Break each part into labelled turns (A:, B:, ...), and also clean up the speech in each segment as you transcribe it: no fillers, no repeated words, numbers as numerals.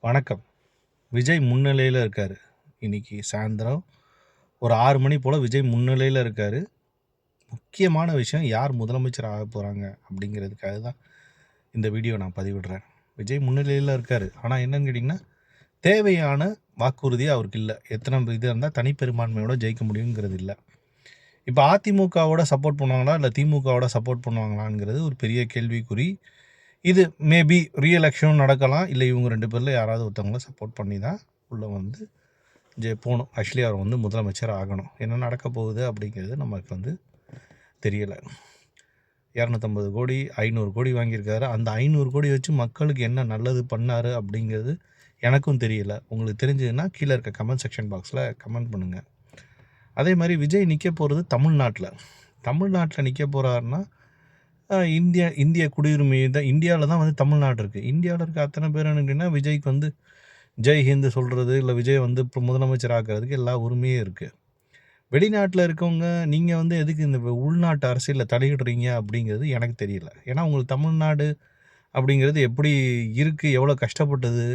A: வணக்கம். விஜய் முன்னிலையில் இருக்கார். இன்றைக்கி சாயந்தரம் ஒரு 6 மணி போல் விஜய் முன்னிலையில் இருக்கார். முக்கியமான விஷயம் யார் முதலமைச்சர் ஆக போகிறாங்க அப்படிங்கிறதுக்காக தான் இந்த வீடியோ நான் பதிவிடுறேன். விஜய் முன்னிலையில் இருக்கார். ஆனால் என்னன்னு கேட்டிங்கன்னா, தேவையான வாக்குறுதி அவருக்கு இல்லை. எத்தனை இது இருந்தால் தனிப்பெரும்பான்மையோட ஜெயிக்க முடியுங்கிறது இல்லை. இப்போ அதிமுகவோட சப்போர்ட் பண்ணுவாங்களா இல்லை திமுகவோட சப்போர்ட் பண்ணுவாங்களாங்கிறது ஒரு பெரிய கேள்விக்குறி. இது மேபி ரீஎலெக்ஷனும் நடக்கலாம். இல்லை இவங்க 2 பேரில் யாராவது ஒருத்தவங்கள சப்போர்ட் பண்ணி தான் உள்ளே வந்து போகணும். ஆக்சுவலி அவர் வந்து முதலமைச்சர் ஆகணும். என்ன நடக்க போகுது அப்படிங்கிறது நமக்கு தெரியலை. 250 கோடி 500 கோடி வாங்கியிருக்காரு. அந்த 500 கோடி வச்சு மக்களுக்கு என்ன நல்லது பண்ணார் அப்படிங்கிறது எனக்கும் தெரியல. உங்களுக்கு தெரிஞ்சதுன்னா கீழே இருக்க கமெண்ட் செக்ஷன் பாக்ஸில் கமெண்ட் பண்ணுங்கள். அதே மாதிரி விஜய் நிற்க போகிறது தமிழ்நாட்டில் நிற்க போகிறாருன்னா இந்திய குடியுரிமை தான். இந்தியாவில் தான் வந்து தமிழ்நாடு இருக்குது. இந்தியாவில் இருக்க அத்தனை பேர் என்னன்னா விஜய்க்கு வந்து ஜெய் ஹிந்து சொல்கிறது, இல்லை விஜய் வந்து இப்போ முதலமைச்சர் ஆக்கிறதுக்கு எல்லா உரிமையும் இருக்குது. வெளிநாட்டில் இருக்கவங்க நீங்கள் வந்து எதுக்கு இந்த உள்நாட்டு அரசியலில் தலையிடுறீங்க அப்படிங்கிறது எனக்கு தெரியல. ஏன்னா உங்களுக்கு தமிழ்நாடு அப்படிங்கிறது எப்படி இருக்குது, எவ்வளோ கஷ்டப்பட்டது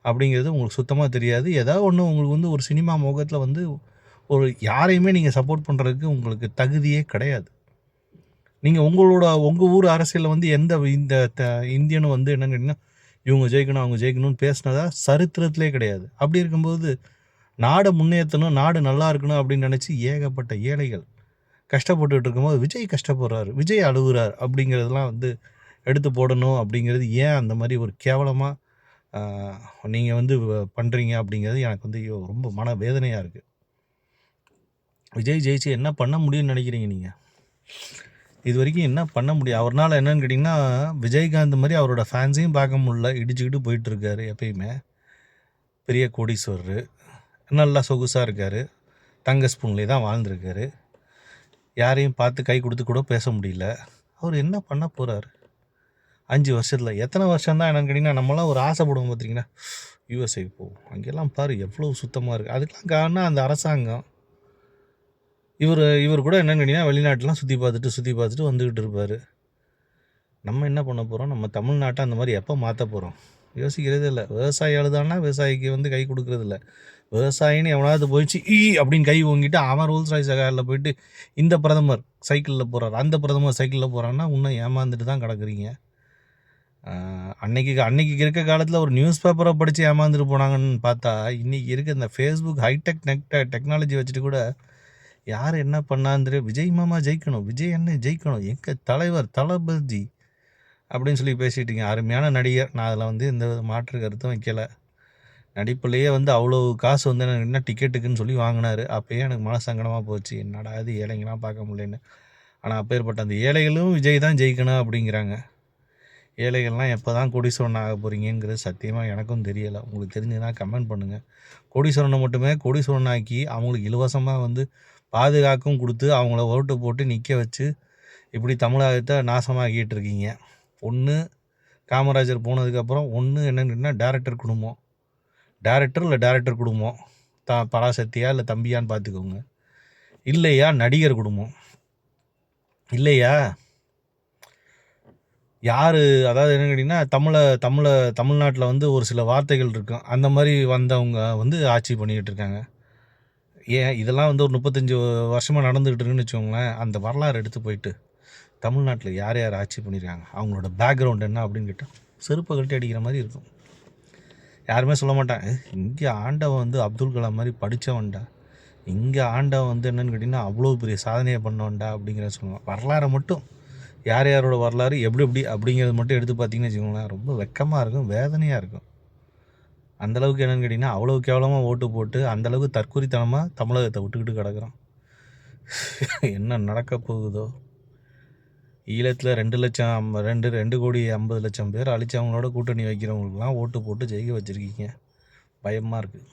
A: அப்படிங்கிறது உங்களுக்கு சுத்தமாக தெரியாது. ஏதாவது ஒன்று உங்களுக்கு வந்து ஒரு சினிமா முகத்தில் வந்து ஒரு யாரையுமே நீங்கள் சப்போர்ட் பண்ணுறதுக்கு உங்களுக்கு தகுதியே கிடையாது. நீங்கள் உங்கள் ஊர் அரசியலில் வந்து இந்த இந்தியனும் வந்து என்னன்னு கேட்டிங்கன்னா, இவங்க ஜெயிக்கணும் அவங்க ஜெயிக்கணும்னு பேசினதா சரித்திரத்திலே கிடையாது. அப்படி இருக்கும்போது நாடை முன்னேற்றணும், நாடு நல்லா இருக்கணும் அப்படின்னு நினச்சி ஏகப்பட்ட ஏழைகள் கஷ்டப்பட்டுக்கிட்டு இருக்கும்போது விஜய் கஷ்டப்படுறாரு, விஜய் அழுகுறார் அப்படிங்கிறதுலாம் வந்து எடுத்து போடணும் அப்படிங்கிறது ஏன் அந்த மாதிரி ஒரு கேவலமாக நீங்கள் வந்து பண்ணுறீங்க அப்படிங்கிறது எனக்கு வந்து ரொம்ப மன வேதனையாக இருக்குது. விஜய் ஜெயிச்சு என்ன பண்ண முடியும்னு நினைக்கிறீங்க நீங்கள்? இது வரைக்கும் என்ன பண்ண முடியும் அவர்னால்? என்னன்னு கேட்டிங்கன்னா, விஜயகாந்த் மாதிரி அவரோட ஃபேன்ஸையும் பார்க்க முடியல. இடிச்சுக்கிட்டு போயிட்டுருக்காரு. எப்பயுமே பெரிய கோடீஸ்வரர், நல்லா சொகுசாக இருக்கார். தங்க ஸ்பூன்லேயே தான் வாழ்ந்துருக்காரு. யாரையும் பார்த்து கை கொடுத்து கூட பேச முடியல. அவர் என்ன பண்ண போகிறார் 5 வருஷத்தில்? எத்தனை வருஷம் தான் என்னன்னு கேட்டிங்கன்னா, நம்மளாம் ஒரு ஆசைப்படுவோம் பார்த்தீங்கன்னா, யூஎஸ்ஏ போவோம், அங்கெல்லாம் பாரு எவ்வளோ சுத்தமாக இருக்குது. அதுக்கெலாம் காரணம் அந்த அரசாங்கம். இவர் கூட என்னென்னு கேட்டிங்கன்னா, வெளிநாட்டெலாம் சுற்றி பார்த்துட்டு வந்துக்கிட்டு இருப்பார். நம்ம என்ன பண்ண போகிறோம்? நம்ம தமிழ்நாட்டை அந்த மாதிரி எப்போ மாற்ற போகிறோம்? யோசிக்கிறதே இல்லை. விவசாயி அழுதானா விவசாயிக்கு வந்து கை கொடுக்குறது இல்லை. விவசாயின்னு எவனாவது போயிடுச்சு அப்படின்னு கை ஓங்கிட்டு அவன் ரோல்ஸ் ராய்ஸ் காரில் போயிட்டு இந்த பிரதமர் சைக்கிளில் போகிறார், அந்த பிரதமர் சைக்கிளில் போகிறான்னா இன்னும் ஏமாந்துட்டு தான் கிடக்குறீங்க. அன்னைக்கு இருக்க காலத்தில் ஒரு நியூஸ் பேப்பரை படித்து ஏமாந்துட்டு போனாங்கன்னு பார்த்தா, இன்றைக்கி இருக்க இந்த ஃபேஸ்புக் ஹைடெக் டெக்னாலஜி வச்சுட்டு கூட யார் என்ன பண்ணான்னு தெரியும். விஜய் மாமா ஜெயிக்கணும், விஜய் என்ன ஜெயிக்கணும், எங்கள் தலைவர் தளபதி அப்படின்னு சொல்லி பேசிட்டீங்க. அருமையான நடிகர். நான் அதில் வந்து எந்த மாற்று கருத்தும் வைக்கலை. நடிப்புலேயே வந்து அவ்வளோ காசு வந்து என்ன டிக்கெட்டுக்குன்னு சொல்லி வாங்கினார். அப்போயே எனக்கு மனசங்கடமாக போச்சு. என்னடா இது ஏழைங்களாம் பார்க்க முடியலன்னு. ஆனால் அப்பேற்பட்ட அந்த ஏழைகளும் விஜய் தான் ஜெயிக்கணும் அப்படிங்கிறாங்க. ஏழைகள்லாம் எப்போ தான் கோடீஸ்வரன் ஆக போகிறீங்கிறது சத்தியமாக எனக்கும் தெரியலை. உங்களுக்கு தெரிஞ்சுன்னா கமெண்ட் பண்ணுங்கள். கோடீஸ்வரனை மட்டுமே கோடீஸ்வரன் ஆக்கி அவங்களுக்கு இலவசமாக வந்து பாதுகாக்கும் கொடுத்து அவங்கள ஓட்டு போட்டு நிற்க வச்சு இப்படி தமிழகத்தை நாசமாக்கிட்டு இருக்கீங்க. ஒன்று காமராஜர் போனதுக்கப்புறம், ஒன்று என்னென்னா டேரக்டர் குடும்பம், டேரக்டர் குடும்பம் பராசக்தியா இல்லை தம்பியான்னு பார்த்துக்கோங்க. இல்லையா நடிகர் குடும்பம், இல்லையா யார்? அதாவது என்னன்னு கேட்டிங்கன்னா, தமிழ்நாட்டில் வந்து ஒரு சில வார்த்தைகள் இருக்கும். அந்த மாதிரி வந்தவங்க வந்து ஆட்சி பண்ணிக்கிட்டு இருக்காங்க. ஏன் இதெல்லாம் வந்து ஒரு 35 வருஷமாக நடந்துக்கிட்டு இருக்குன்னு வச்சுக்கோங்களேன். அந்த வரலாறு எடுத்து போயிட்டு தமிழ்நாட்டில் யார் யார் ஆட்சி பண்ணியிருக்காங்க, அவங்களோட பேக்ரவுண்ட் என்ன அப்படின்னு கேட்டால் செருப்பை கழட்டி அடிக்கிற மாதிரி இருக்கும். யாருமே சொல்ல மாட்டாங்க இங்கே ஆண்டவன் வந்து அப்துல் கலாம் மாதிரி படித்தவன்டா, இங்கே ஆண்டவன் வந்து என்னென்னு கேட்டிங்கன்னா அவ்வளோ பெரிய சாதனையை பண்ணவன்டா அப்படிங்கிறத சொல்லுவாங்க. வரலாறை மட்டும் யார் யாரோட வரலாறு எப்படி அப்படிங்கிறது மட்டும் எடுத்து பார்த்தீங்கன்னு வச்சுக்கோங்களேன், ரொம்ப வெக்கமாக இருக்கும், வேதனையாக இருக்கும். அந்தளவுக்கு என்னென்னு கேட்டிங்கன்னா அவ்வளோ கேவலமாக ஓட்டு போட்டு அந்தளவுக்கு தற்கொலைத்தனமாக தமிழகத்தை விட்டுக்கிட்டு கிடக்குறோம். என்ன நடக்க போகுதோ. ஈழத்தில் 2 கோடி 50 லட்சம் பேர் அழிச்சவங்களோட கூட்டணி வைக்கிறவங்களுக்குலாம் ஓட்டு போட்டு ஜெயிக்க வச்சுருக்கீங்க. பயமாக இருக்குது.